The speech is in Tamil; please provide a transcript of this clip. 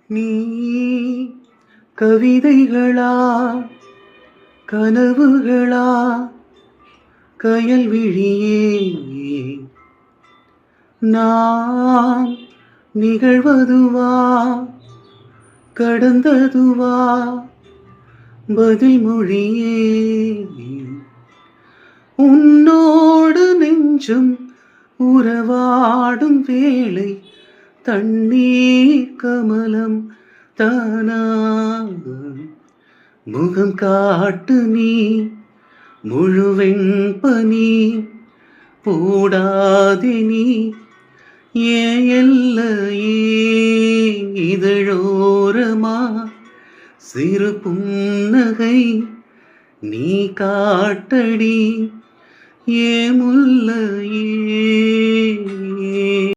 நீ கவிதைகளா கனவுகளா கயல்விழியே நான் நிகழ்வதுவா கடந்ததுவா பதில் மொழியே உன்னோடு நெஞ்சும் உறவாடும் வேளை தண்ணீர் கமலம் தானா முகம் காட்டு நீ முழுவெண் பனி போடாதே நீ ஏன் எல்லையே இதழோரமா சிறு புன்னகை நீ காட்டடி ஏ முல்லையே